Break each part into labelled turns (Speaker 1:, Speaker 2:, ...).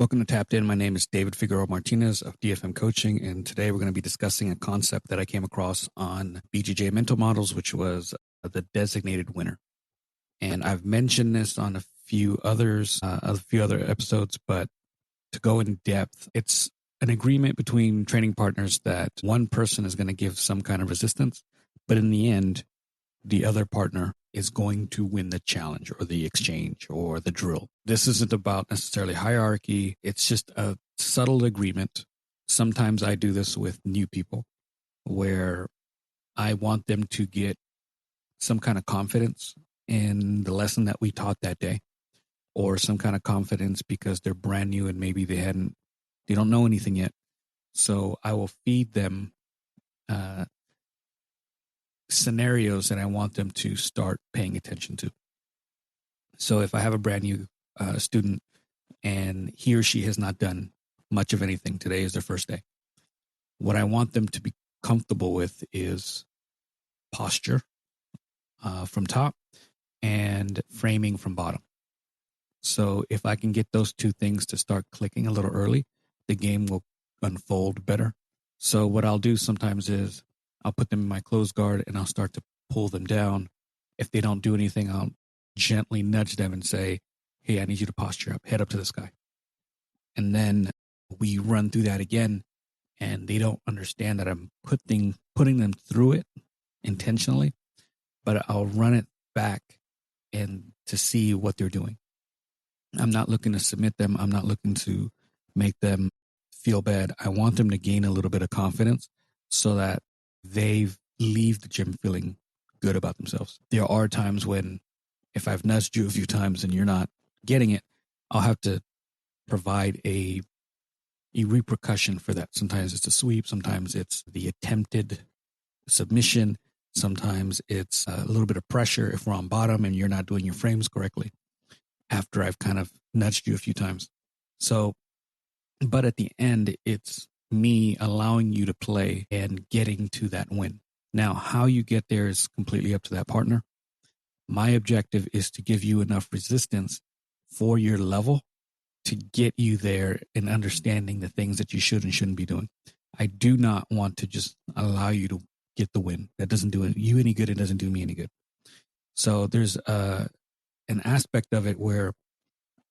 Speaker 1: Welcome to Tapped In. My name is David Figueroa-Martinez of DFM Coaching, and today we're going to be discussing a concept that I came across on BJJ Mental Models, which was the designated winner. And I've mentioned this on a few other episodes, but to go in depth, it's an agreement between training partners that one person is going to give some kind of resistance, but in the end, the other partner is going to win the challenge or the exchange or the drill. This isn't about necessarily hierarchy. It's just a subtle agreement. Sometimes I do this with new people where I want them to get some kind of confidence in the lesson that we taught that day, or some kind of confidence because they're brand new and maybe they don't know anything yet. So I will feed them scenarios that I want them to start paying attention to. So if I have a brand new student and he or she has not done much of anything, today is their first day, what I want them to be comfortable with is posture from top and framing from bottom. So if I can get those two things to start clicking a little early, the game will unfold better. So what I'll do sometimes is I'll put them in my closed guard and I'll start to pull them down. If they don't do anything, I'll gently nudge them and say, hey, I need you to posture up, head up to the sky. And then we run through that again, and they don't understand that I'm putting them through it intentionally, but I'll run it back and to see what they're doing. I'm not looking to submit them. I'm not looking to make them feel bad. I want them to gain a little bit of confidence so that they leave the gym feeling good about themselves. There are times when if I've nudged you a few times and you're not getting it, I'll have to provide a repercussion for that. Sometimes it's a sweep. Sometimes it's the attempted submission. Sometimes it's a little bit of pressure if we're on bottom and you're not doing your frames correctly after I've kind of nudged you a few times. So, but at the end, it's me allowing you to play and getting to that win. Now, how you get there is completely up to that partner. My objective is to give you enough resistance for your level to get you there in understanding the things that you should and shouldn't be doing. I do not want to just allow you to get the win. That doesn't do you any good. It doesn't do me any good. So there's an aspect of it where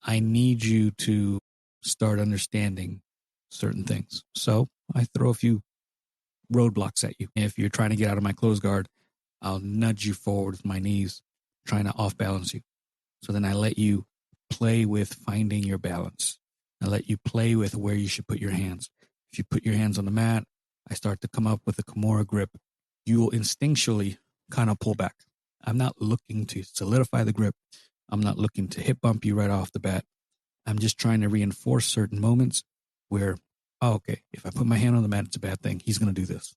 Speaker 1: I need you to start understanding certain things. So I throw a few roadblocks at you. If you're trying to get out of my closed guard, I'll nudge you forward with my knees, trying to off balance you. So then I let you play with finding your balance. I let you play with where you should put your hands. If you put your hands on the mat, I start to come up with a Kimura grip. You will instinctually kind of pull back. I'm not looking to solidify the grip. I'm not looking to hip bump you right off the bat. I'm just trying to reinforce certain moments where, oh, okay, if I put my hand on the mat, it's a bad thing. He's going to do this.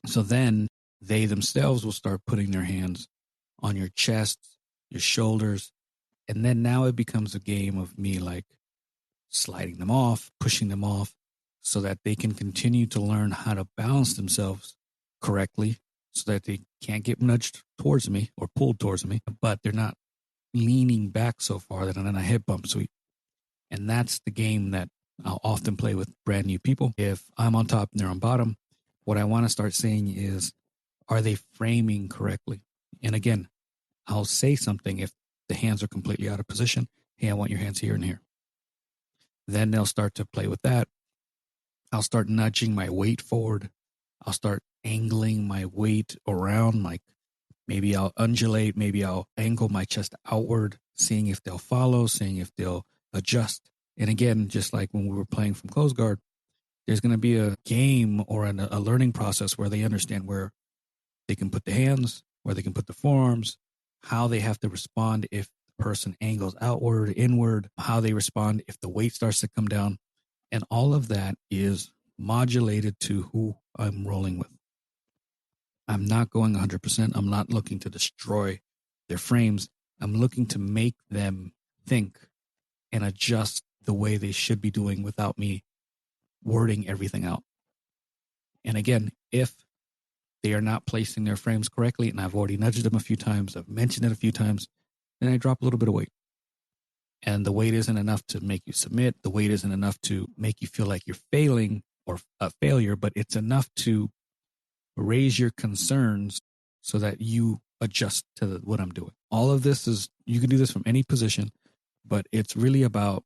Speaker 1: So then they themselves will start putting their hands on your chest, your shoulders. And then now it becomes a game of me like sliding them off, pushing them off so that they can continue to learn how to balance themselves correctly so that they can't get nudged towards me or pulled towards me, but they're not leaning back so far that I'm in a hip bump sweep. And that's the game that I'll often play with brand new people. If I'm on top and they're on bottom, what I want to start saying is, are they framing correctly? And again, I'll say something if the hands are completely out of position. Hey, I want your hands here and here. Then they'll start to play with that. I'll start nudging my weight forward. I'll start angling my weight around, like maybe I'll undulate, maybe I'll angle my chest outward, seeing if they'll follow, seeing if they'll adjust. And again, just like when we were playing from closed guard, there's going to be a game or a learning process where they understand where they can put the hands, where they can put the forearms, how they have to respond if the person angles outward, inward, how they respond if the weight starts to come down. And all of that is modulated to who I'm rolling with. I'm not going 100%. I'm not looking to destroy their frames. I'm looking to make them think and adjust the way they should be doing without me wording everything out. And again, if they are not placing their frames correctly, and I've already nudged them a few times, I've mentioned it a few times, then I drop a little bit of weight. And the weight isn't enough to make you submit. The weight isn't enough to make you feel like you're failing or a failure, but it's enough to raise your concerns so that you adjust to what I'm doing. All of this is, you can do this from any position, but it's really about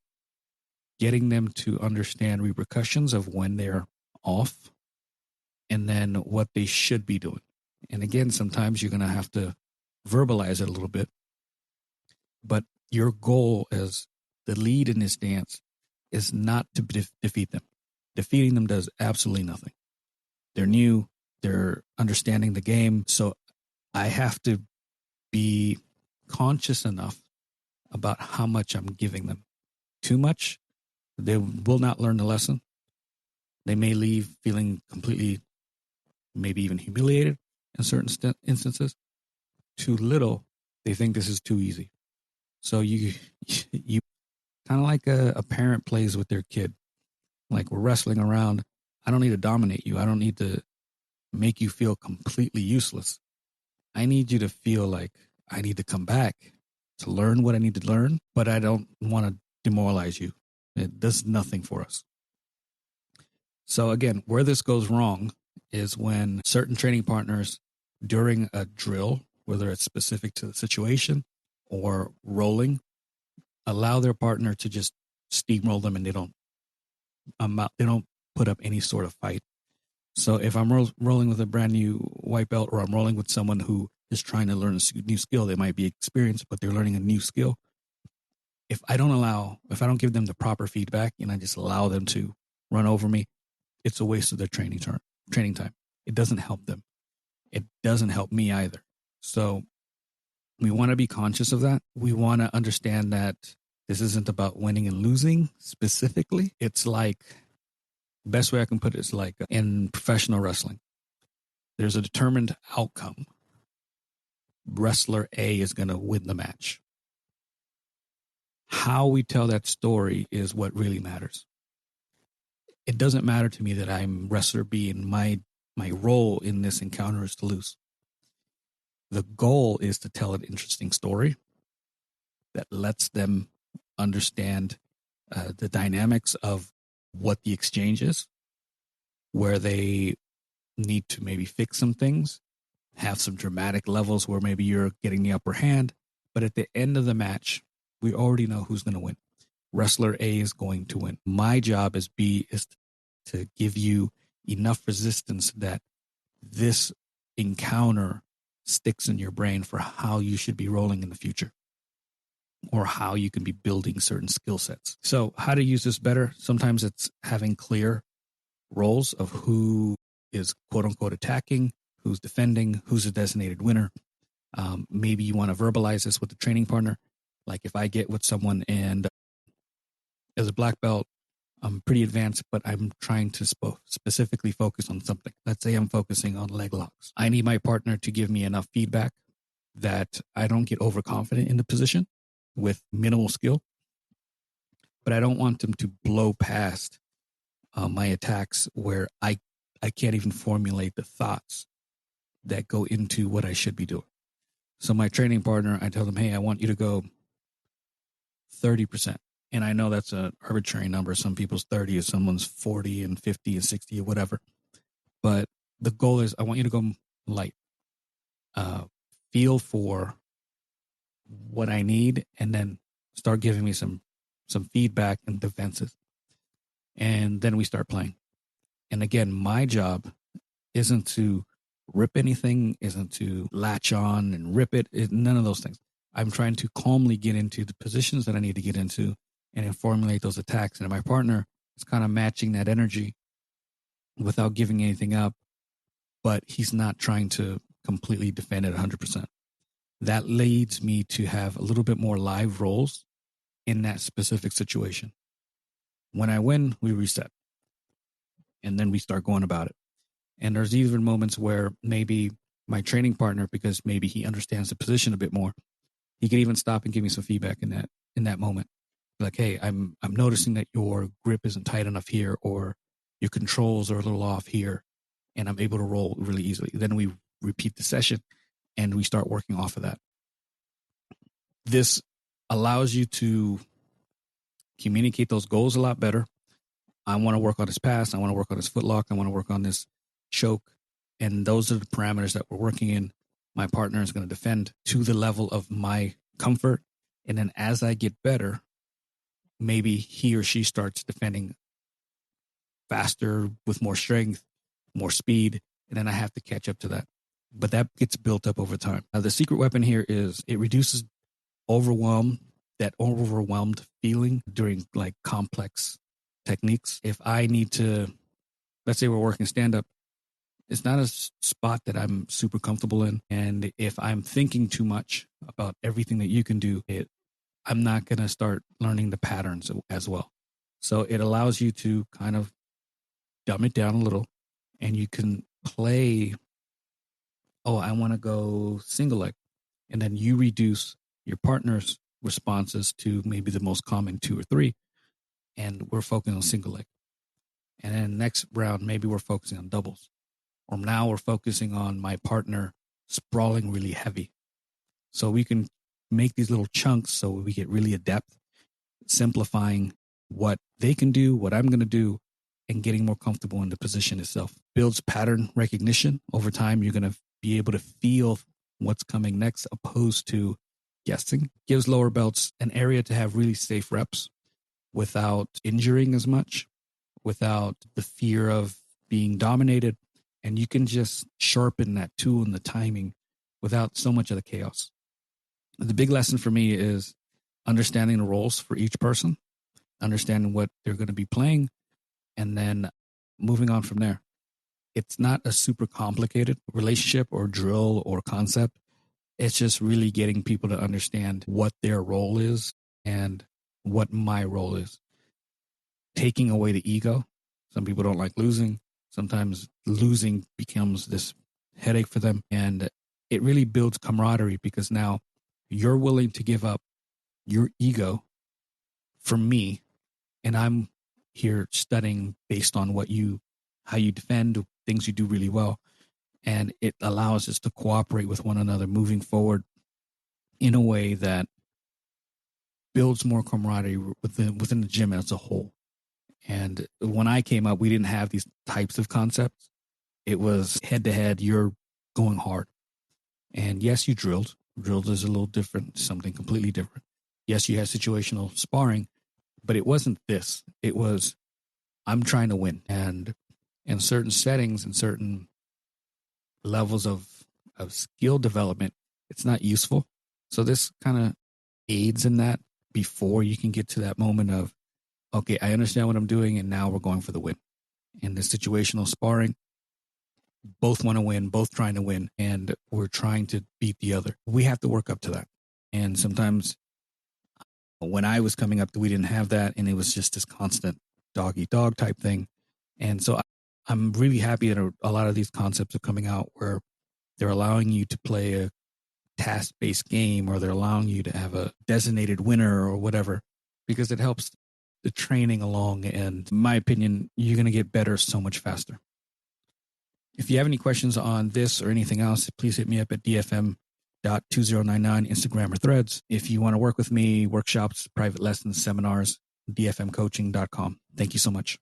Speaker 1: getting them to understand repercussions of when they're off and then what they should be doing. And again, sometimes you're going to have to verbalize it a little bit, but your goal as the lead in this dance is not to defeat them. Defeating them does absolutely nothing. They're new. They're understanding the game. So I have to be conscious enough about how much I'm giving them. Too much, they will not learn the lesson. They may leave feeling completely, maybe even humiliated in certain instances. Too little, they think this is too easy. So you kind of like a parent plays with their kid. Like, we're wrestling around. I don't need to dominate you. I don't need to make you feel completely useless. I need you to feel like I need to come back to learn what I need to learn, but I don't want to demoralize you. It does nothing for us. So again, where this goes wrong is when certain training partners during a drill, whether it's specific to the situation or rolling, allow their partner to just steamroll them, and they don't put up any sort of fight. So if I'm rolling with a brand new white belt, or I'm rolling with someone who is trying to learn a new skill, they might be experienced, but they're learning a new skill. If I don't give them the proper feedback and I just allow them to run over me, it's a waste of their training time. It doesn't help them. It doesn't help me either. So we want to be conscious of that. We want to understand that this isn't about winning and losing specifically. It's like, best way I can put it is like in professional wrestling, there's a determined outcome. Wrestler A is going to win the match. How we tell that story is what really matters. It doesn't matter to me that I'm wrestler B and my role in this encounter is to lose. The goal is to tell an interesting story that lets them understand the dynamics of what the exchange is, where they need to maybe fix some things, have some dramatic levels where maybe you're getting the upper hand. But at the end of the match, we already know who's going to win. Wrestler A is going to win. My job as B is to give you enough resistance that this encounter sticks in your brain for how you should be rolling in the future, or how you can be building certain skill sets. So how to use this better? Sometimes it's having clear roles of who is quote unquote attacking, who's defending, who's a designated winner. Maybe you want to verbalize this with the training partner. Like if I get with someone and as a black belt, I'm pretty advanced, but I'm trying to specifically focus on something. Let's say I'm focusing on leg locks. I need my partner to give me enough feedback that I don't get overconfident in the position with minimal skill, but I don't want them to blow past my attacks where I can't even formulate the thoughts that go into what I should be doing. So my training partner, I tell them, hey, I want you to go 30%. And I know that's an arbitrary number. Some people's 30 is someone's 40 and 50 and 60 or whatever. But the goal is I want you to go light. Feel for what I need and then start giving me some feedback and defenses. And then we start playing. And again, my job isn't to rip anything, isn't to latch on and rip it. None of those things. I'm trying to calmly get into the positions that I need to get into and then formulate those attacks. And my partner is kind of matching that energy without giving anything up, but he's not trying to completely defend it 100%. That leads me to have a little bit more live roles in that specific situation. When I win, we reset. And then we start going about it. And there's even moments where maybe my training partner, because maybe he understands the position a bit more, he can even stop and give me some feedback in that moment. Like, hey, I'm noticing that your grip isn't tight enough here, or your controls are a little off here, and I'm able to roll really easily. Then we repeat the session and we start working off of that. This allows you to communicate those goals a lot better. I want to work on his pass. I want to work on his footlock. I want to work on this choke. And those are the parameters that we're working in. My partner is going to defend to the level of my comfort. And then as I get better, maybe he or she starts defending faster with more strength, more speed. And then I have to catch up to that. But that gets built up over time. Now, the secret weapon here is it reduces that overwhelmed feeling during like complex techniques. If I need to, let's say we're working stand up, it's not a spot that I'm super comfortable in. And if I'm thinking too much about everything that you can do, I'm not going to start learning the patterns as well. So it allows you to kind of dumb it down a little, and you can play, oh, I want to go single leg. And then you reduce your partner's responses to maybe the most common 2 or 3. And we're focusing on single leg. And then next round, maybe we're focusing on doubles. Or now we're focusing on my partner sprawling really heavy. So we can make these little chunks so we get really adept, simplifying what they can do, what I'm going to do, and getting more comfortable in the position itself. Builds pattern recognition. Over time, you're going to be able to feel what's coming next opposed to guessing. Gives lower belts an area to have really safe reps without injuring as much, without the fear of being dominated. And you can just sharpen that tool and the timing without so much of the chaos. The big lesson for me is understanding the roles for each person, understanding what they're going to be playing, and then moving on from there. It's not a super complicated relationship or drill or concept. It's just really getting people to understand what their role is and what my role is. Taking away the ego. Some people don't like losing. Sometimes losing becomes this headache for them. And it really builds camaraderie because now you're willing to give up your ego for me. And I'm here studying based on how you defend, things you do really well. And it allows us to cooperate with one another moving forward in a way that builds more camaraderie within the gym as a whole. And when I came up, we didn't have these types of concepts. It was head to head, you're going hard. And yes, you drilled. Drilled is a little different, something completely different. Yes, you had situational sparring, but it wasn't this. It was, I'm trying to win. And in certain settings and certain levels of skill development, it's not useful. So this kind of aids in that before you can get to that moment of, okay, I understand what I'm doing, and now we're going for the win. In the situational sparring, both want to win, both trying to win, and we're trying to beat the other. We have to work up to that. And sometimes when I was coming up, we didn't have that, and it was just this constant dog-eat-dog type thing. And so I'm really happy that a lot of these concepts are coming out where they're allowing you to play a task-based game, or they're allowing you to have a designated winner or whatever, because it helps the training along. And in my opinion, you're going to get better so much faster. If you have any questions on this or anything else, please hit me up at DFM.2099 Instagram or Threads. If you want to work with me, workshops, private lessons, seminars, dfmcoaching.com. Thank you so much.